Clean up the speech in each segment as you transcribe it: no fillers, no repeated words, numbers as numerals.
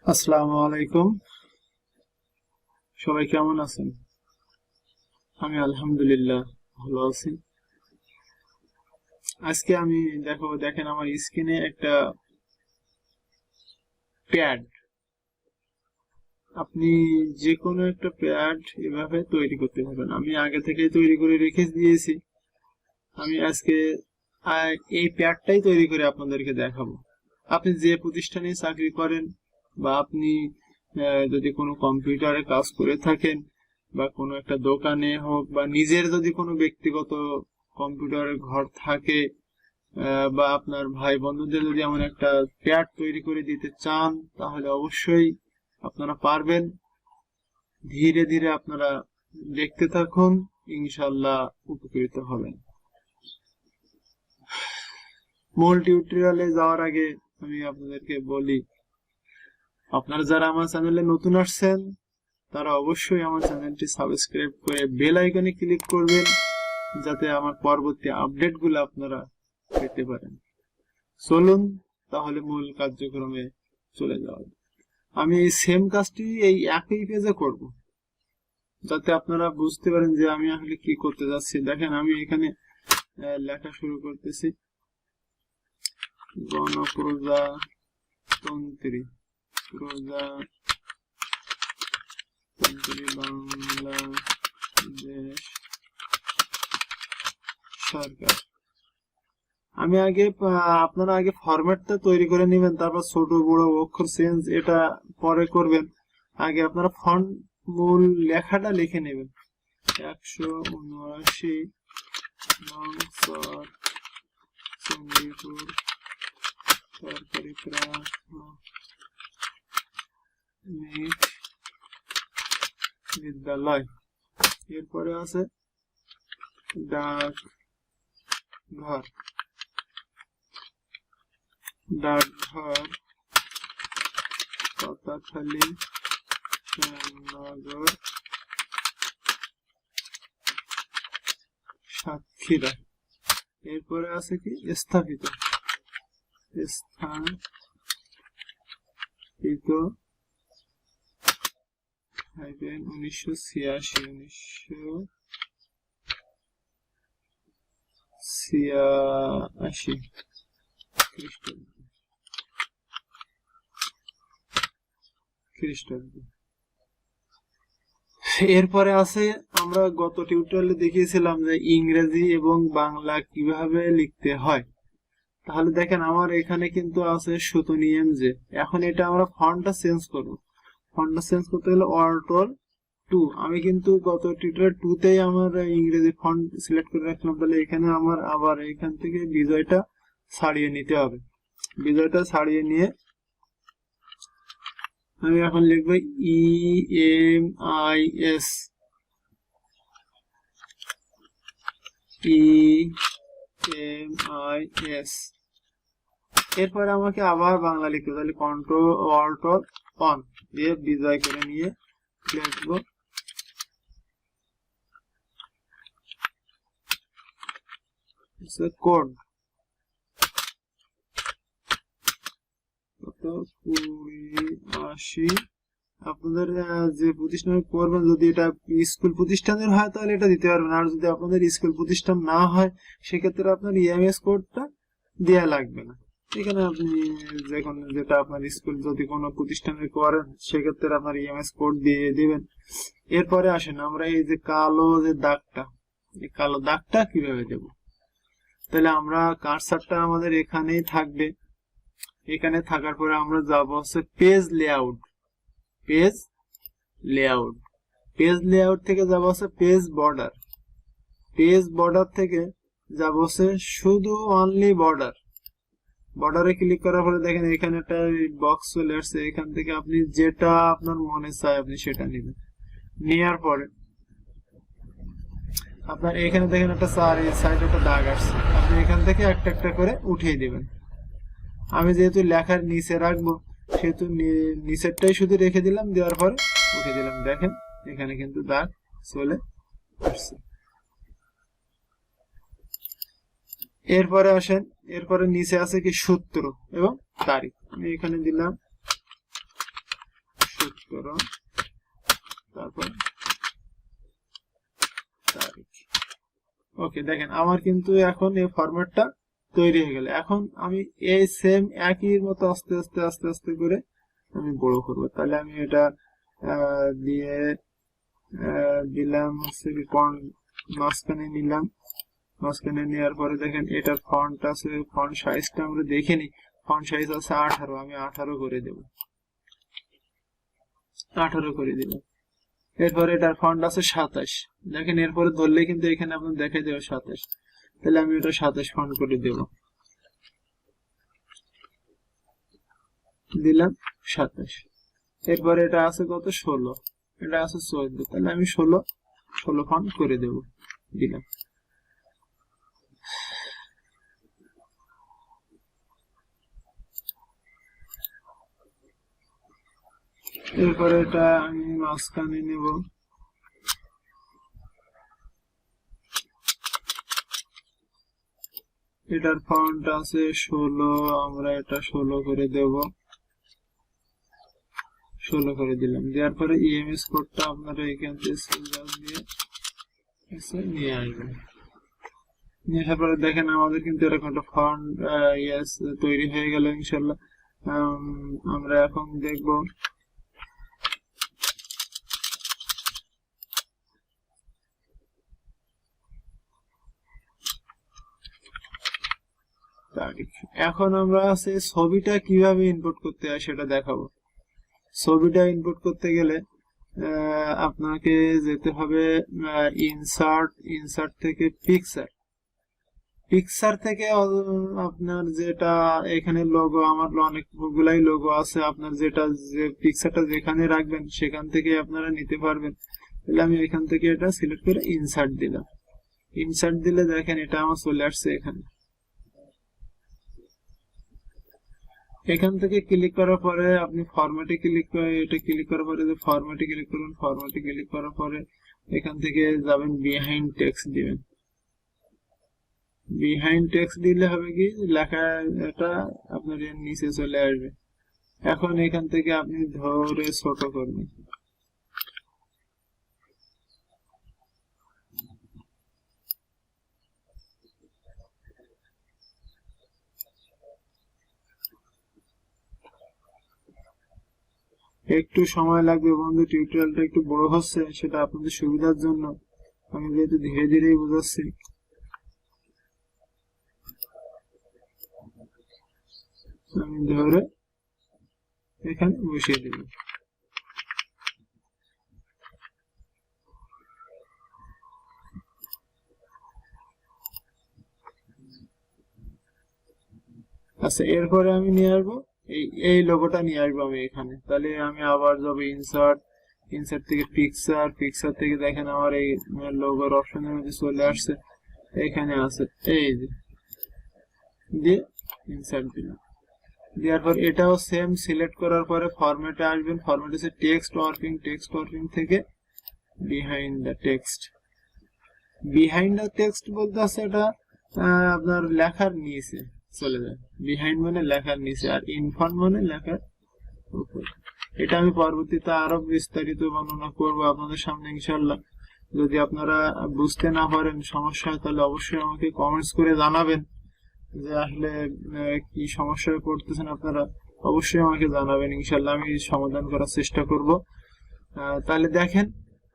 আসসালামু আলাইকুম। সবাই কেমন আছেন? আমি আলহামদুলিল্লাহ ভালো আছি। আজকে আমি দেখেন আমার স্ক্রিনে একটা প্যাড। আপনি যে কোনো একটা প্যাড এভাবে তৈরি করতে পারবেন। আমি আগে থেকেই তৈরি করে রেখে দিয়েছি। আমি আজকে এই প্যাডটাই তৈরি করে আপনাদেরকে দেখাবো। আপনি যে প্রতিষ্ঠানে চাকরি করেন বা আপনি যদি কোনো কম্পিউটারে কাজ করে থাকেন বা কোনো একটা দোকানে হোক বা নিজের যদি কোনো ব্যক্তিগত কম্পিউটারের ঘর থাকে, বা আপনার ভাই বন্ধুদের যদি এমন একটা প্যাড তৈরি করে দিতে চান, তাহলে অবশ্যই আপনারা পারবেন। ধীরে ধীরে আপনারা দেখতে থাকুন, ইনশাল্লাহ উপকৃত হবেন। মূল টিউটোরিয়ালে যাওয়ার আগে আমি আপনাদেরকে বলি, আপনারা যারা আমার চ্যানেলে নতুন আসছেন তারা অবশ্যই আমার চ্যানেলটি সাবস্ক্রাইব করে বেল আইকনে ক্লিক করবেন, যাতে আমার পরবর্তী আপডেটগুলো আপনারা পেতে পারেন। চলুন তাহলে মূল কার্যক্রমে চলে যাওয়া। আমি এই সেম কাজটি এই একই পেজে করব, যাতে আপনারা বুঝতে পারেন যে আমি আসলে কি করতে যাচ্ছি। দেখেন আমি এখানে লেখা শুরু করতেছি, গণপ্রজাতন্ত্রী বাংলাদেশ সরকার। আমি আপনারা আগে ফরম্যাটটা তৈরি করে নেবেন, তারপর ছোট বড় অক্ষর চেঞ্জ এটা পরে করবেন। আগে আপনারা ফন্ট মূল লেখাটা লিখে নেবেন। 179 নং চণ্ডীপুর সরকারি প্রাথমিক বিদ্যালয়। এরপরে আছে ডাকঘর কথাখালী নগর সাতক্ষীরা। এরপরে আছে কি স্থাপিত 1986 খ্রিস্টাব্দ। এরপরে আছে, আমরা গত টিউটোরিয়ালে দেখিয়েছিলাম যে ইংরেজি এবং বাংলা কিভাবে লিখতে হয়। তাহলে দেখেন আমার এখানে কিন্তু আছে সুতনি এমজে। এখন এটা আমরা ফন্টটা চেঞ্জ করব। ফন্টটা চেঞ্জ করতে হলে অল্টল 2। আমি কিন্তু গত টিউটোরিয়াল 2 তেই আমার ইংরেজি ফন্ট সিলেক্ট করে রাখলাম। তাহলে এখানে আমার আবার এখান থেকে বিজয়টা ছাড়িয়ে নিতে হবে। বিজয়টা ছাড়িয়ে নিয়ে আমি এখন লিখবো EMIS এরপরে আমাকে আবার বাংলা লিখতে হবে। তাহলে কন্ট্রোল অল্ট অন দিয়ে বিজয় করে নিয়ে লিখবো কোড 2080। আপনাদের যে প্রতিষ্ঠানে করবেন, যদি এটা স্কুল প্রতিষ্ঠানের হয় তাহলে এটা দিতে পারবেন, আর যদি আপনাদের স্কুল প্রতিষ্ঠান না হয় সেক্ষেত্রে আপনার ইএমএস কোডটা দেয়া লাগবে না। এখানে আপনি যেটা আপনার স্কুল যদি কোনো প্রতিষ্ঠানে করেন সেক্ষেত্রে আপনার ইএমএস কোড দিয়ে দিবেন। এরপরে আসেন আমরা এই যে কালো যে দাগটা, এই কালো দাগটা কিভাবে দেব। তাহলে আমরা কার্সারটা আমাদের এখানেই থাকবে। এখানে থাকার পরে আমরা যাব হচ্ছে পেজ লেআউট। পেজ লেআউট থেকে যাব হচ্ছে পেজ বর্ডার থেকে যাব হচ্ছে শুধু অনলি বর্ডারে ক্লিক করার পরে দেখেন এখানে একটা বক্স চলে আসছে। এখান থেকে আপনি যেটা আপনার মনে চায় আপনি সেটা নেবেন। নেওয়ার পরে আপনার এখানে দেখেন একটা সাইডে একটা দাগ আসছে, আপনি এখান থেকে একটা একটা করে উঠিয়ে দিবেন। আমি যেহেতু লেখার নিচে রাখবো সেহেতু নিচেরটাই শুধু রেখে দিলাম, দেওয়ার পরে উঠে দিলাম। দেখেন এখানে কিন্তু দাগ চলে আসছে। এরপরে আসেন, এরপরে নিচে আছে কি সূত্র এবং তারিখ। আমি এখানে দিলাম করো তারপর তারিখ। ওকে, দেখেন আমার কিন্তু এখন এই ফরম্যাটটা তৈরি হয়ে গেল। এখন আমি এই সেম একই মতো আস্তে আস্তে আস্তে আস্তে করে আমি বড় করব। তাহলে আমি এটা দিয়ে দিলাম হচ্ছে মাঝখানে নিলাম। মাঝখানে নেওয়ার পরে দেখেন এটার ফন্ট আছে, ফন্ট সাইজটা আমরা দেখে নিই। ফন্ট সাইজ আছে 18, আমি 18 করে দেব, 18 করে দিলাম। এরপরে এটার ফন্ট আছে 27, দেখেন এরপরে ধরলে কিন্তু এখানে আপনার দেখাই দেবে 27, তাহলে আমি এটা 27 ফন্ট করে দেব, দিলাম 27। এরপরে এটা আছে কত 16, এটা আছে 14, তাহলে আমি 16 ফন্ট করে দেব, দিলাম। এরপরে এটা আমি মাঝখানে নেব, এটার ফন্ট আছে 16, আমরা এটা 16 করে দেব, 16 করে দিলাম। দেওয়ার পরে ইএমএস কোডটা আপনারা এখান থেকে নিয়ে আসবেন। নিয়ে আসার পরে দেখেন আমাদের কিন্তু এরকম একটা ফন্ট তৈরি হয়ে গেল ইনশাল্লাহ। আমরা এখন দেখব তারিখ। এখন আমরা সেই ছবিটা কিভাবে ইনপুট করতে হয় সেটা দেখাবো। ছবিটা ইনপুট করতে গেলে আপনাকে যেতে হবে ইনসার্ট থেকে পিকচার থেকে আপনার যেটা এখানে লোগো, আমার অনেকগুলাই লোগো আছে, আপনার যেটা যে পিকচারটা যেখানে রাখবেন সেখান থেকে আপনারা নিতে পারবেন। তাহলে আমি এখান থেকে এটা সিলেক্ট করে ইনসার্ট দিলাম। ইনসার্ট দিলে দেখেন এটা আমার চলে আসছে এখানে। এখান থেকে ক্লিক করার পরে আপনি ফরম্যাটে ক্লিক করে, এটা ক্লিক করার পরে যে ফরম্যাটে ক্লিক করবেন, ফরম্যাটে ক্লিক করার পরে এখান থেকে যাবেন বিহাইন্ড টেক্সট দিবেন। বিহাইন্ড টেক্সট দিলে হবে কি লেখা এটা আপনার এর নিচে চলে আসবে। এখন এখান থেকে আপনি ধরে ছোট করবেন, একটু সময় লাগবে বন্ধু, টিউটোরিয়ালটা একটু বড় হচ্ছে, সেটা আপনাদের সুবিধার জন্য আমি যেহেতু ধীরে ধীরেই বোঝাচ্ছি। আমি ধরে এখানে বসিয়ে দেব। আচ্ছা, এরপরে আমি নিয়ে আসবো এই লোগোটা নিয়ে আসবো আমি এখানে। তাহলে আমি আবার যাবো ইনসার্ট থেকে পিকচার থেকে দেখেন আমার এই লোগোর অপশনের মধ্যে চলে আসছে, এখানে আছে এই যে, দিয়ে ইনসার্ট দিলাম। দেওয়ার পর এটাও সেম সিলেক্ট করার পরে ফরম্যাটে আসবেন। ফরম্যাট আছে টেক্সট ওয়ার্কিং থেকে বিহাইন্ড দ্য টেক্সট বলতে আছে এটা আপনার লেখার নিচে চলে যায়। বিহাইন্ড মানে লেখার নিচে, আর ইনফ্রন্ট মানে লেখার উপর। এটা আমি পরবর্তীতে আরো বিস্তারিত বর্ণনা করব আপনাদের সামনে ইনশাল্লাহ। যদি আপনারা বুঝতে না পারেন, সমস্যা হয়, তাহলে অবশ্যই আমাকে কমেন্টস করে জানাবেন যে আসলে কি সমস্যায় পড়তেছেন আপনারা। অবশ্যই আমাকে জানাবেন, ইনশাল্লাহ আমি সমাধান করার চেষ্টা করব। তাহলে দেখেন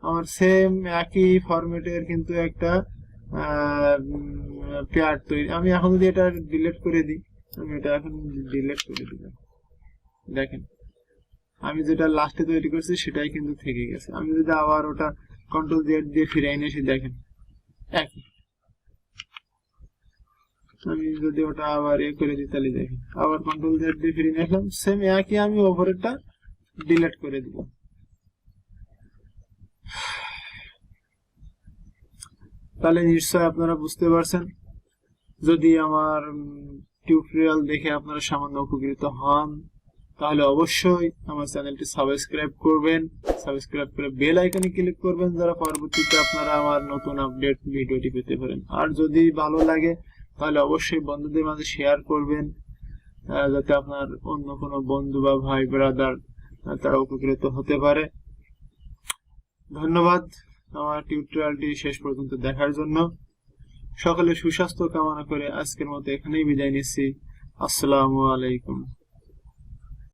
আমার সেম একই ফরম্যাটের কিন্তু একটা পেয়ার তৈরি। আমি এখন যদি এটা ডিলিট করে দিই, আমি এটা এখন ডিলিট করে দিলাম, দেখেন আমি যেটা লাস্টে তৈরি করছি সেটাই কিন্তু থেকে গেছে। আমি যদি আবার ওটা কন্ট্রোল জেড দিয়ে ফিরে এনে এসে দেখেন একই। আমি যদি ওটা আবার করে দিই তাহলে দেখেন আবার কন্ট্রোল জেড দিয়ে ফিরে নিয়ে আসলাম, সেম একই। আমি ওপরেরটা ডিলিট করে দিলাম। তাহলে নিশ্চয় আপনারা বুঝতে পারছেন। যদি আমার টিউটোরিয়াল দেখে আপনারা সামান্য উপকৃত হন, তাহলে অবশ্যই আমার চ্যানেলটি সাবস্ক্রাইব করবেন। সাবস্ক্রাইব করে বেল আইকনে ক্লিক করবেন, যারা পরবর্তীতে আপনারা আমার নতুন আপডেট ভিডিওটি পেতে পারেন। আর যদি ভালো লাগে তাহলে অবশ্যই বন্ধুদের মাঝে শেয়ার করবেন, যাতে আপনার অন্য কোনো বন্ধু বা ভাই ব্রাদার তারা উপকৃত হতে পারে। ধন্যবাদ আমার টিউটোরিয়ালটি শেষ পর্যন্ত দেখার জন্য। সকলে সুস্বাস্থ্য কামনা করে আজকের মতো এখানেই বিদায় নিচ্ছি। আসসালামু আলাইকুম।